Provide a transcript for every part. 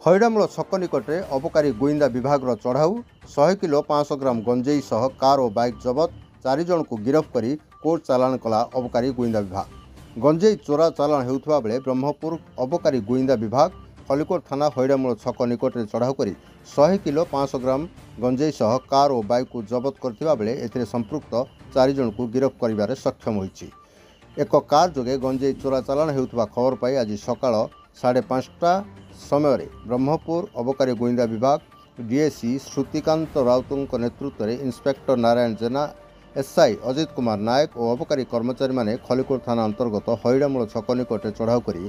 ହଇଡ଼ାମୂଳ ଛକ ନିକଟରେ ଅବକାରୀ ଗୁଇନ୍ଦା ବିଭାଗର ଚଢ଼ାଉ 100 କିଲୋ 500 ଗ୍ରାମ ଗଞ୍ଜେଇ ସହ କାର ଓ ବାଇକ୍ ଜବତ 4 ଜଣଙ୍କୁ ଗିରଫ କରି କୋର୍ଟ ଚାଲାଣ କଲା ଅବକାରୀ ଗୁଇନ୍ଦା ବିଭାଗ। ଗଞ୍ଜେଇ ଚୋରା ଚାଲାଣ ହେଉଥିବା ବେଳେ ବ୍ରହ୍ମପୁର ଅବକାରୀ ଗୁଇନ୍ଦା ବିଭାଗ ଖଲିକୋଟ ଥାନା ହଇଡ଼ାମୂଳ ଛକ ନିକଟରେ ଚଢ଼ାଉ କରି 100 କିଲୋ 500 ଗ୍ରାମ ଗଞ୍ଜେଇ ସହ କାର ଓ ବାଇକ୍କୁ ଜବତ କରିଥିବା ବେଳେ ଏଥିରେ ସମ୍ପୃକ୍ତ 4 ଜଣଙ୍କୁ ଗିରଫ କରିବାରେ ସକ୍ଷମ ହୋଇଛି। ଏକ କାର ଯୋଗେ ଗଞ୍ଜେଇ ଚୋରା ଚାଲାଣ ହେଉଥିବା ଖବର ପାଇ ଆଜି ସକାଳ 5:30 ସମୟରେ ବ୍ରହ୍ମପୁର ଅବକାରୀ ଗୁଇନ୍ଦା ବିଭାଗ ଡିଏସି ଶ୍ରୁତିକାନ୍ତ ରାଉତଙ୍କ ନେତୃତ୍ୱରେ ଇନ୍ସପେକ୍ଟର ନାରାୟଣ ଜେନା, ଏସ୍ଆଇ ଅଜିତ କୁମାର ନାୟକ ଓ ଅବକାରୀ କର୍ମଚାରୀମାନେ ଖଲିକୋଟ ଥାନା ଅନ୍ତର୍ଗତ ହଇଡ଼ାମୂଳ ଛକ ନିକଟରେ ଚଢ଼ାଉ କରି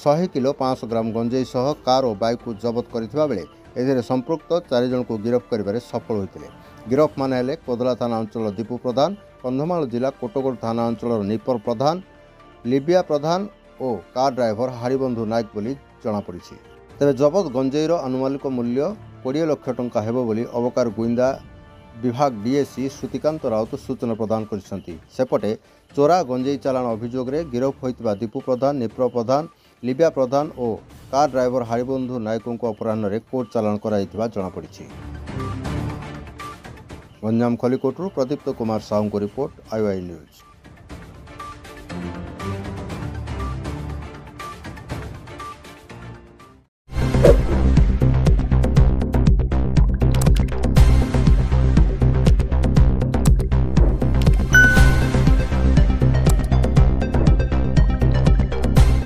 100 କିଲୋ 500 ଗ୍ରାମ ଗଞ୍ଜେଇ ସହ କାର ଓ ବାଇକ୍କୁ ଜବତ କରିଥିବା ବେଳେ ଏଥିରେ ସମ୍ପୃକ୍ତ 4 ଜଣଙ୍କୁ ଗିରଫ କରିବାରେ ସଫଳ ହୋଇଥିଲେ। ଗିରଫମାନେ ହେଲେ କୋଦଳା ଥାନା ଅଞ୍ଚଳର ଦୀପୁ ପ୍ରଧାନ, କନ୍ଧମାଳ ଜିଲ୍ଲା କୋଟଗଡ଼ ଥାନା ଅଞ୍ଚଳର ନିପର ପ୍ରଧାନ, ଲିବିଆ ପ୍ରଧାନ ଓ କାର ଡ୍ରାଇଭର ହାରିବନ୍ଧୁ ନାୟକ ବୋଲି ଜଣାପଡ଼ିଛି। ତେବେ ଜବତ ଗଞ୍ଜେଇର ଆନୁମାନିକ ମୂଲ୍ୟ 20 ଲକ୍ଷ ଟଙ୍କା ହେବ ବୋଲି ଅବକାରୀ ଗୁଇନ୍ଦା ବିଭାଗ ଡିଏସି ଶ୍ରୁତିକାନ୍ତ ରାଉତ ସୂଚନା ପ୍ରଦାନ କରିଛନ୍ତି। ସେପଟେ ଚୋରା ଗଞ୍ଜେଇ ଚାଲାଣ ଅଭିଯୋଗରେ ଗିରଫ ହୋଇଥିବା ଦୀପୁ ପ୍ରଧାନ, ନିପର ପ୍ରଧାନ, ଲିବିଆ ପ୍ରଧାନ ଓ କାର ଡ୍ରାଇଭର ହାରିବନ୍ଧୁ ନାୟକଙ୍କୁ ଅପରାହ୍ନରେ କୋର୍ଟ ଚାଲାଣ କରାଯାଇଥିବା ଜଣାପଡ଼ିଛି। ଗଞ୍ଜାମ ଖଲିକୋଟରୁ ପ୍ରଦୀପ୍ତ କୁମାର ସାହୁଙ୍କ ରିପୋର୍ଟ, IOI ନ୍ୟୁଜ୍।